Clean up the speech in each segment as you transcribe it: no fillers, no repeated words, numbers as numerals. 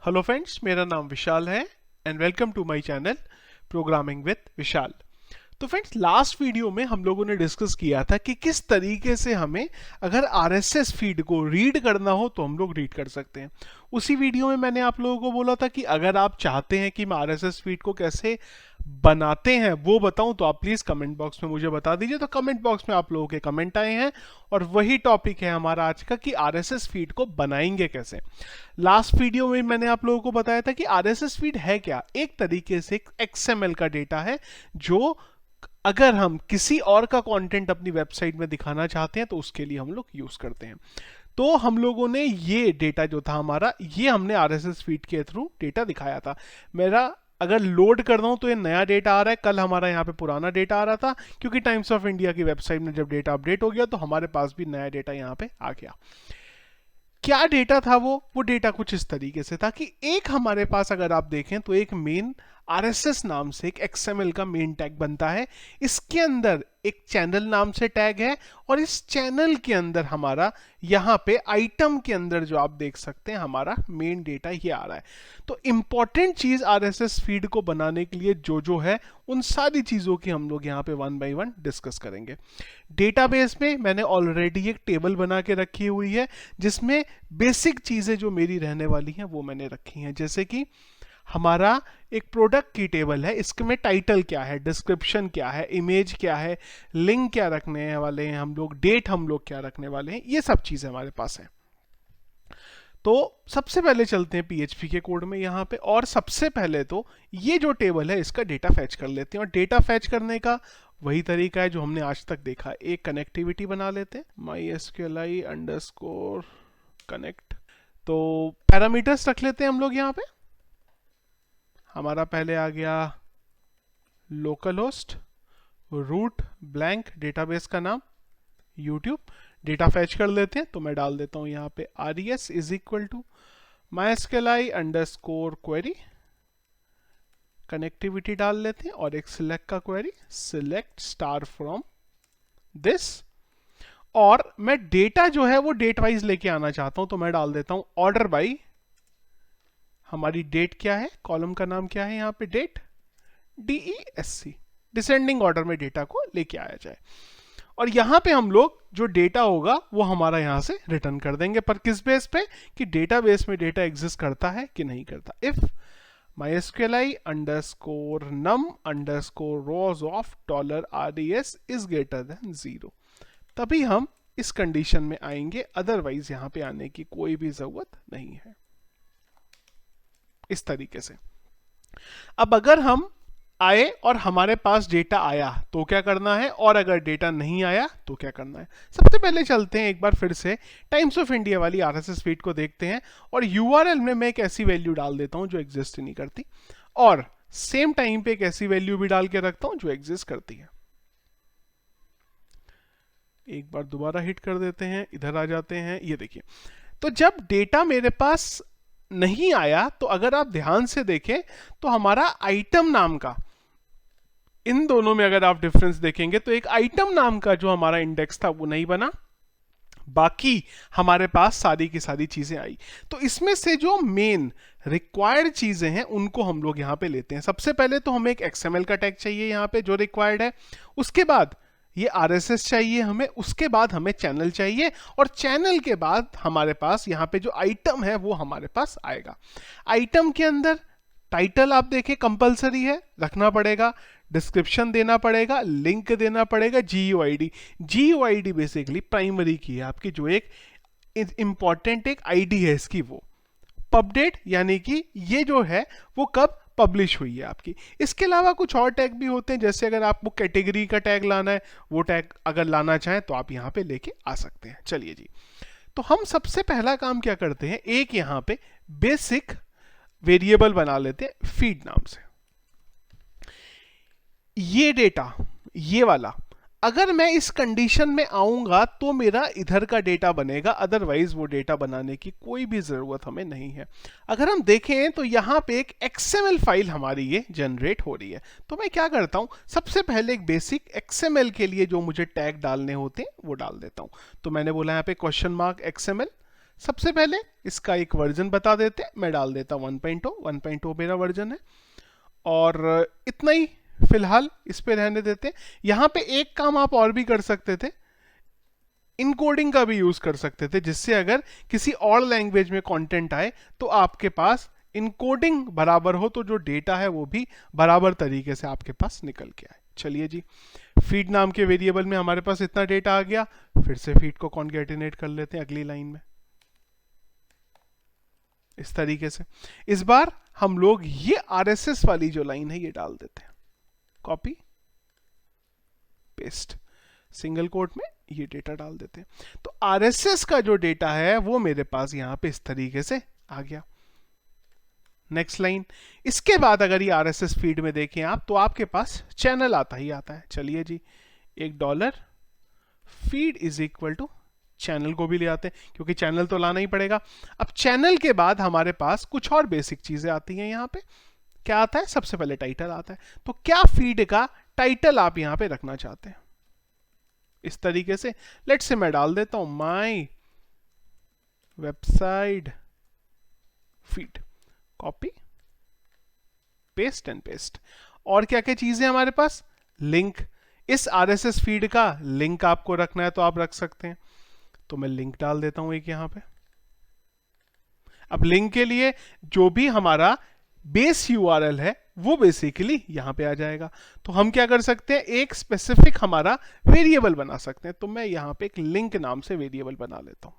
Hello friends, मेरा नाम विशाल है and welcome to my channel programming with Vishal. तो फ्रेंड्स, लास्ट वीडियो में हम लोगों ने डिस्कस किया था कि किस तरीके से हमें अगर आरएसएस फीड को रीड करना हो तो हम लोग रीड कर सकते हैं। उसी वीडियो में मैंने आप लोगों को बोला था कि अगर आप चाहते हैं कि मैं आरएसएस फीड को कैसे बनाते हैं वो बताऊं तो आप प्लीज कमेंट बॉक्स में मुझे बता दीजिए। तो कमेंट बॉक्स में आप लोगों के कमेंट आए हैं और वही टॉपिक है हमारा आज का कि आरएसएस फीड को बनाएंगे कैसे। लास्ट वीडियो में मैंने आप लोगों को बताया था कि आरएसएस फीड है क्या। एक तरीके से एक्सएमएल का डेटा है जो अगर हम किसी और का कंटेंट अपनी वेबसाइट में दिखाना चाहते हैं तो उसके लिए हम लोग यूज करते हैं। तो हम लोगों ने ये डेटा जो था हमारा, ये हमने आरएसएस फीड के थ्रू डेटा दिखाया था। मेरा अगर लोड कर रहा हूं तो ये नया डेटा आ रहा है। कल हमारा यहाँ पे पुराना डेटा आ रहा था क्योंकि टाइम्स ऑफ इंडिया की वेबसाइट में जब डेटा अपडेट हो गया तो हमारे पास भी नया डेटा यहाँ पे आ गया। क्या डेटा था वो डेटा कुछ इस तरीके से था कि एक हमारे पास अगर आप देखें तो एक मेन आरएसएस नाम से एक एक्सएमएल का मेन टैग बनता है। इसके अंदर एक चैनल नाम से टैग है और इस चैनल के अंदर हमारा यहाँ पे आइटम के अंदर जो आप देख सकते हैं हमारा मेन डेटा ये आ रहा है। तो इंपॉर्टेंट चीज आरएसएस फीड को बनाने के लिए जो है उन सारी चीजों की हम लोग यहाँ पे वन बाय वन डिस्कस करेंगे। डेटाबेस में मैंने ऑलरेडी एक टेबल बना के रखी हुई है जिसमें बेसिक चीजें जो मेरी रहने वाली हैं वो मैंने रखी हैं। जैसे कि हमारा एक प्रोडक्ट की टेबल है, इसमें टाइटल क्या है, डिस्क्रिप्शन क्या है, इमेज क्या है, लिंक क्या रखने वाले हैं हम लोग, डेट हम लोग क्या रखने वाले हैं, ये सब चीजें हमारे पास है। तो सबसे पहले चलते हैं पीएचपी के कोड में यहाँ पे और सबसे पहले तो ये जो टेबल है इसका डेटा फैच कर लेते हैं। और डेटा फैच करने का वही तरीका है जो हमने आज तक देखा। एक कनेक्टिविटी बना लेते हैं, mysqli अंडरस्कोर कनेक्ट। तो पैरामीटर्स रख लेते हैं हम लोग यहाँ पे। हमारा पहले आ गया localhost, root blank, database का नाम यूट्यूब। डेटा फैच कर लेते हैं तो मैं डाल देता हूं यहाँ पे res is equal to mysqli underscore query. Connectivity डाल लेते हैं और एक सिलेक्ट का query, select star from this. और मैं डेटा जो है वो डेट वाइज लेके आना चाहता हूं तो मैं डाल देता हूं ऑर्डर बाई। हमारी डेट क्या है, कॉलम का नाम क्या है यहाँ पे, डेट, DESC, डिसेंडिंग ऑर्डर में डेटा को लेके आया जाए। और यहाँ पे हम लोग जो डेटा होगा वो हमारा यहाँ से रिटर्न कर देंगे, पर किस बेस पे कि डेटाबेस में डेटा एग्जिस्ट करता है कि नहीं करता। If mysqli underscore num underscore rows of $res is greater than 0, तभी हम इस कंडीशन में आएंगे, अदरवाइज यहाँ पे आने की कोई भी जरूरत नहीं है। इस तरीके से अब अगर हम आए और हमारे पास डेटा आया तो क्या करना है, और अगर डेटा नहीं आया तो क्या करना है। सबसे पहले चलते हैं एक बार फिर से टाइम्स ऑफ इंडिया वाली आरएसएस फीड को देखते हैं और यूआरएल में मैं एक ऐसी वैल्यू डाल देता हूं जो एग्जिस्ट ही नहीं करती और सेम टाइम पे एक ऐसी वैल्यू भी डाल के रखता हूं जो एग्जिस्ट करती है। एक बार दोबारा हिट कर देते हैं, इधर आ जाते हैं, ये देखिए। तो जब डेटा मेरे पास नहीं आया तो अगर आप ध्यान से देखें तो हमारा आइटम नाम का, इन दोनों में अगर आप डिफरेंस देखेंगे तो एक आइटम नाम का जो हमारा इंडेक्स था वो नहीं बना, बाकी हमारे पास सारी की सारी चीजें आई। तो इसमें से जो मेन रिक्वायर्ड चीजें हैं उनको हम लोग यहां पे लेते हैं। सबसे पहले तो हमें एक एक्सएमएल का टैग चाहिए यहाँ पे जो रिक्वायर्ड है, उसके बाद ये आरएसएस चाहिए हमें, उसके बाद हमें चैनल चाहिए और चैनल के बाद हमारे पास यहाँ पे जो आइटम है वो हमारे पास आएगा। आइटम के अंदर टाइटल आप देखें कंपलसरी है, रखना पड़ेगा, डिस्क्रिप्शन देना पड़ेगा, लिंक देना पड़ेगा, GUID बेसिकली प्राइमरी की है आपकी, जो एक इंपॉर्टेंट एक आईडी है इसकी, वो पबडेट यानी कि ये जो है वो कब पब्लिश हुई है आपकी। इसके अलावा कुछ और टैग भी होते हैं, जैसे अगर आपको कैटेगरी का टैग लाना है वो टैग अगर लाना चाहें तो आप यहाँ पे लेके आ सकते हैं। चलिए जी, तो हम सबसे पहला काम क्या करते हैं, एक यहाँ पे बेसिक वेरिएबल बना लेते हैं फीड नाम से। ये डेटा, ये वाला, अगर मैं इस कंडीशन में आऊंगा तो मेरा इधर का डेटा बनेगा, अदरवाइज वो डेटा बनाने की कोई भी जरूरत हमें नहीं है। अगर हम देखें तो यहाँ पे एक XML फाइल हमारी ये जनरेट हो रही है। तो मैं क्या करता हूँ, सबसे पहले एक बेसिक XML के लिए जो मुझे टैग डालने होते हैं वो डाल देता हूँ। तो मैंने बोला यहाँ पे क्वेश्चन मार्क XML, सबसे पहले इसका एक वर्जन बता देते हैं, मैं डाल देता 1.0 मेरा वर्जन है, और इतना ही फिलहाल इस पे रहने देते हैं। यहाँ पे एक काम आप और भी कर सकते थे, इनकोडिंग का भी यूज कर सकते थे, जिससे अगर किसी और लैंग्वेज में कंटेंट आए तो आपके पास इनकोडिंग बराबर हो, तो जो डेटा है वो भी बराबर तरीके से आपके पास निकल के आए। चलिए जी, फीड नाम के वेरिएबल में हमारे पास इतना डेटा आ गया, फिर से फीड को कॉन्कैटिनेट कर लेते हैं अगली लाइन में इस तरीके से। इस बार हम लोग ये आरएसएस वाली जो लाइन है ये डाल देते हैं, कॉपी पेस्ट, सिंगल कोट में ये डेटा डाल देते हैं। तो आरएसएस का जो डेटा है वो मेरे पास यहां पे इस तरीके से आ गया। नेक्स्ट लाइन, इसके बाद अगर ये आरएसएस फीड में देखें आप, तो आपके पास चैनल आता ही आता है। चलिए जी, $1 feed is equal to channel को भी ले आते हैं, क्योंकि चैनल तो लाना ही पड़ेगा। अब चैनल के बाद हमारे पास कुछ और बेसिक चीजें आती हैं। यहाँ पे क्या आता है? सबसे पहले टाइटल आता है। तो क्या फीड का टाइटल आप यहां पे रखना चाहते हैं? इस तरीके से लेट्स से मैं डाल देता हूं my website feed, copy paste and paste. और क्या क्या चीजें हमारे पास? लिंक, इस आरएसएस फीड का लिंक आपको रखना है तो आप रख सकते हैं, तो मैं लिंक डाल देता हूं एक यहां पे। अब लिंक के लिए जो भी हमारा बेस यूआरएल है वो बेसिकली यहां पे आ जाएगा। तो हम क्या कर सकते हैं, एक स्पेसिफिक हमारा वेरिएबल बना सकते हैं। तो मैं यहां पे एक लिंक नाम से वेरिएबल बना लेता हूं।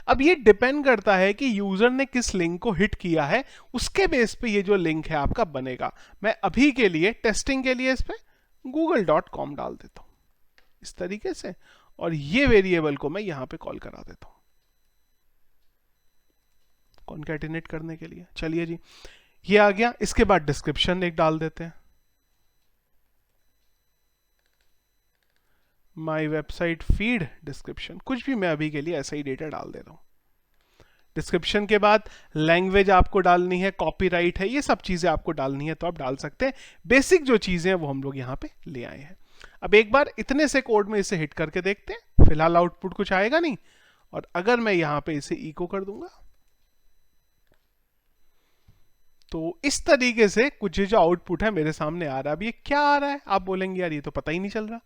अब ये डिपेंड करता है कि यूजर ने किस लिंक को हिट किया है, उसके बेस पे ये जो लिंक है आपका बनेगा। मैं अभी के लिए टेस्टिंग के लिए इस पे google.com डाल देता हूं इस तरीके से, और ये वेरिएबल को मैं यहां पे कॉल करा देता हूं कॉन्कैटिनेट करने के लिए। चलिए जी, ये आ गया। इसके बाद डिस्क्रिप्शन एक डाल देते हैं, माय वेबसाइट फीड डिस्क्रिप्शन, कुछ भी मैं अभी के लिए ऐसा ही डेटा डाल दे रहा हूं। डिस्क्रिप्शन के बाद लैंग्वेज आपको डालनी है, कॉपीराइट है, ये सब चीजें आपको डालनी है तो आप डाल सकते हैं। बेसिक जो चीजें हैं वो हम लोग यहां पे ले आए हैं। अब एक बार इतने से कोड में इसे हिट करके देखते हैं। फिलहाल आउटपुट कुछ आएगा नहीं, और अगर मैं यहां पे इसे इको कर दूंगा तो इस तरीके से कुछ जो आउटपुट है मेरे सामने आ रहा है। अब ये क्या आ रहा है? आप बोलेंगे यार ये तो पता ही नहीं चल रहा।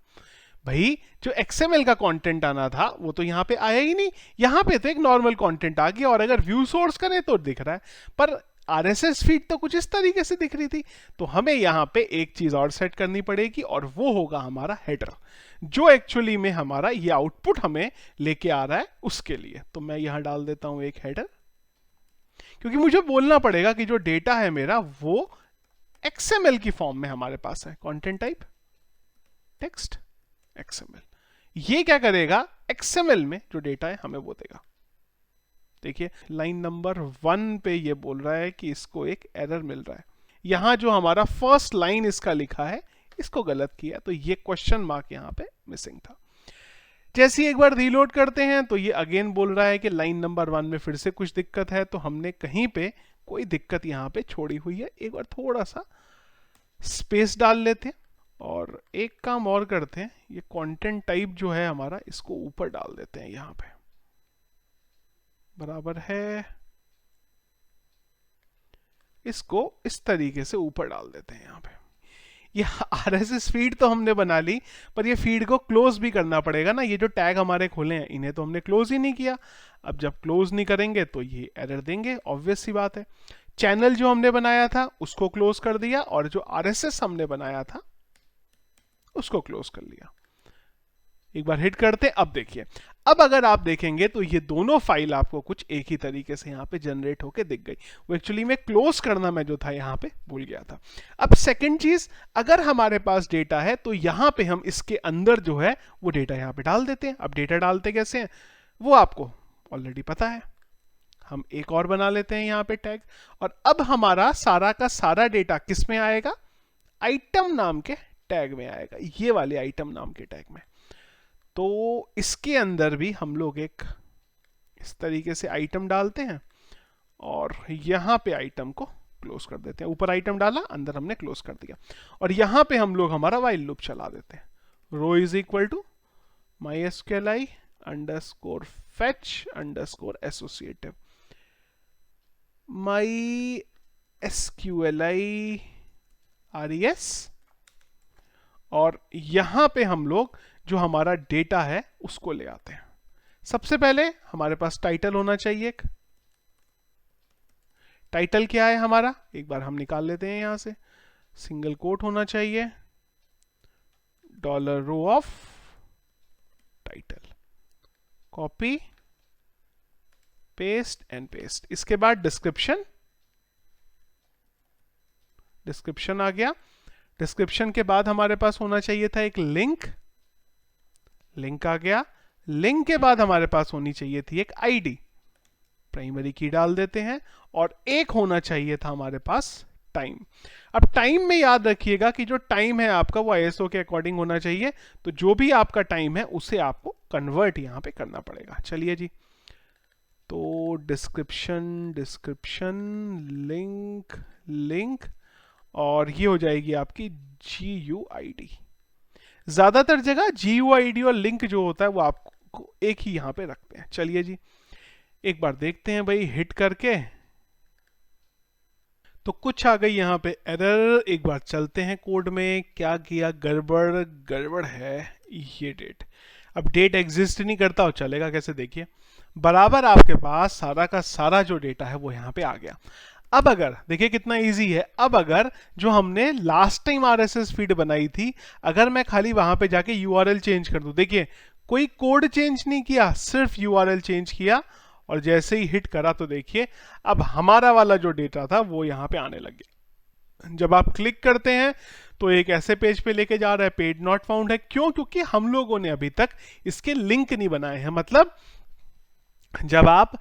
भाई जो XML का कंटेंट आना था वो तो यहाँ पे आया ही नहीं, यहाँ पे तो एक नॉर्मल कंटेंट आ गया, और अगर व्यू सोर्स करें तो दिख रहा है, पर RSS फीड तो कुछ इस तरीके से दिख रही थी। तो हमें यहाँ पे एक चीज और सेट करनी पड़ेगी, और वो होगा हमारा हेडर, जो एक्चुअली में हमारा ये आउटपुट हमें लेके आ रहा है उसके लिए। तो मैं यहाँ डाल देता हूं एक हेडर, क्योंकि मुझे बोलना पड़ेगा कि जो डेटा है मेरा वो XML की फॉर्म में हमारे पास है। कंटेंट टाइप टेक्स्ट XML, ये क्या करेगा? XML में जो डेटा है हमें वो देगा। देखिए लाइन नंबर 1 पे ये बोल रहा है कि इसको एक एरर मिल रहा है। यहां जो हमारा फर्स्ट लाइन इसका लिखा है इसको गलत किया, तो ये क्वेश्चन मार्क यहां पे मिसिंग था। जैसे ही एक बार रीलोड करते हैं तो ये अगेन बोल रहा है कि लाइन नंबर 1 में फिर से कुछ दिक्कत है, तो हमने कहीं पे कोई दिक्कत यहां पे छोड़ी हुई है। एक बार थोड़ा सा स्पेस डाल लेते हैं, और एक काम और करते हैं, ये कंटेंट टाइप जो है हमारा इसको ऊपर डाल देते हैं, यहां पे बराबर है, इसको इस तरीके से ऊपर डाल देते हैं यहां पे। ये RSS फीड तो हमने बना ली, पर ये फीड को क्लोज भी करना पड़ेगा ना। ये जो टैग हमारे खोले हैं इन्हें तो हमने क्लोज ही नहीं किया। अब जब क्लोज नहीं करेंगे तो ये एरर देंगे, ऑब्वियस सी बात है। चैनल जो हमने बनाया था उसको क्लोज कर दिया, और जो RSS हमने बनाया था उसको क्लोज कर लिया। एक बार हिट करते, अब देखिए, अब अगर आप देखेंगे तो ये दोनों फाइल आपको कुछ एक ही तरीके से यहाँ पे जनरेट होके दिख गई। वो एक्चुअली में क्लोज करना मैं जो था यहाँ पे भूल गया था। अब सेकंड चीज, अगर हमारे पास डेटा है तो यहाँ पे हम इसके अंदर जो है वो डेटा यहाँ पे डाल देते हैं। अब डेटा डालते कैसे हैं वो आपको ऑलरेडी पता है। हम एक और बना लेते हैं यहाँ पे टैग, और अब हमारा सारा का सारा डेटा किस में आएगा? आइटम नाम के टैग में आएगा, ये वाले आइटम नाम के टैग में। तो इसके अंदर भी हम लोग एक इस तरीके से आइटम डालते हैं, और यहां पे आइटम को क्लोज कर देते हैं। ऊपर आइटम डाला, अंदर हमने क्लोज कर दिया, और यहां पे हम लोग हमारा व्हाइल लूप चला देते हैं। Row is equal to mysqli underscore fetch underscore associative my SQLi res, और यहां पे हम लोग जो हमारा डेटा है उसको ले आते हैं। सबसे पहले हमारे पास टाइटल होना चाहिए। एक टाइटल क्या है हमारा, एक बार हम निकाल लेते हैं यहां से। सिंगल कोट होना चाहिए, dollar row of title, copy paste and paste. इसके बाद डिस्क्रिप्शन, डिस्क्रिप्शन आ गया। डिस्क्रिप्शन के बाद हमारे पास होना चाहिए था एक लिंक, लिंक आ गया। लिंक के बाद हमारे पास होनी चाहिए थी एक आईडी, प्राइमरी की डाल देते हैं, और एक होना चाहिए था हमारे पास टाइम। अब टाइम में याद रखिएगा कि जो टाइम है आपका वो आईएसओ के अकॉर्डिंग होना चाहिए, तो जो भी आपका टाइम है उसे आपको कन्वर्ट यहां पे करना पड़ेगा। चलिए जी, तो डिस्क्रिप्शन, डिस्क्रिप्शन, लिंक, लिंक, और ये हो जाएगी आपकी GUID। ज्यादातर जगह GUID और लिंक जो होता है वो आपको एक ही यहां पे रखते हैं। चलिए जी, एक बार देखते हैं भाई हिट करके, तो कुछ आ गई यहां पे एरर। एक बार चलते हैं कोड में, क्या किया, गड़बड़, गड़बड़ है ये डेट। अब डेट एग्जिस्ट नहीं करता, और चलेगा कैसे, देखिए बराबर आपके पास सारा का सारा जो डेटा है वो यहां पे आ गया। अब अगर देखिए कितना इजी है, अब अगर जो हमने लास्ट टाइम आरएसएस फीड बनाई थी, अगर मैं खाली वहां पे जाके यूआरएल चेंज कर दूं, देखिए कोई कोड चेंज नहीं किया, सिर्फ यूआरएल चेंज किया, और जैसे ही हिट करा तो देखिए अब हमारा वाला जो डेटा था वो यहां पे आने लग गया। जब आप क्लिक करते हैं तो एक ऐसे पेज पे लेके जा रहा है, पेज नॉट फाउंड है। क्यों? क्योंकि हम लोगों ने अभी तक इसके लिंक नहीं बनाए हैं। मतलब जब आप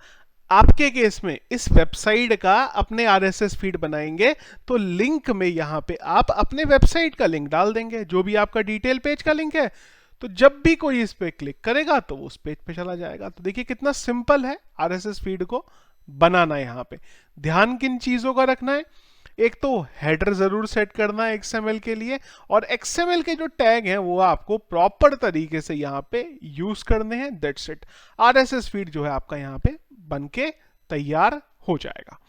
आपके केस में इस वेबसाइट का अपने आरएसएस फीड बनाएंगे तो लिंक में यहां पे आप अपने वेबसाइट का लिंक डाल देंगे, जो भी आपका डिटेल पेज का लिंक है। तो जब भी कोई इस पे क्लिक करेगा तो उस पेज पे चला जाएगा। तो देखिए कितना सिंपल है आरएसएस फीड को बनाना। यहां पे ध्यान किन चीजों का रखना है, एक तो हेडर जरूर सेट करना है XML के लिए, और XML के जो टैग हैं वो आपको प्रॉपर तरीके से यहाँ पे यूज करने हैं। दैट्स इट, RSS फीड जो है आपका यहाँ पे बनके तैयार हो जाएगा।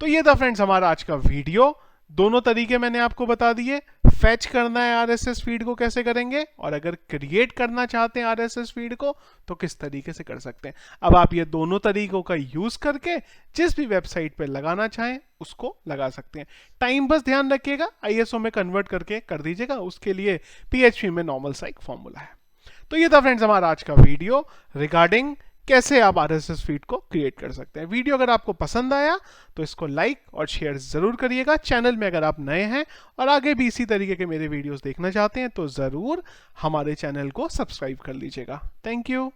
तो ये था फ्रेंड्स हमारा आज का वीडियो। दोनों तरीके मैंने आपको बता दिए, फैच करना है आरएसएस फीड को कैसे करेंगे, और अगर क्रिएट करना चाहते हैं आरएसएस फीड को तो किस तरीके से कर सकते हैं। अब आप ये दोनों तरीकों का यूज करके जिस भी वेबसाइट पे लगाना चाहें उसको लगा सकते हैं। टाइम बस ध्यान रखिएगा, आईएसओ में कन्वर्ट करके कर दीजिएगा, उसके लिए PHP में नॉर्मल सा एक फॉर्मूला है। तो ये था फ्रेंड्स हमारा आज का वीडियो रिगार्डिंग कैसे आप आरएसएस फीड को क्रिएट कर सकते हैं। वीडियो अगर आपको पसंद आया तो इसको लाइक और शेयर जरूर करिएगा। चैनल में अगर आप नए हैं और आगे भी इसी तरीके के मेरे वीडियोस देखना चाहते हैं तो जरूर हमारे चैनल को सब्सक्राइब कर लीजिएगा। Thank you.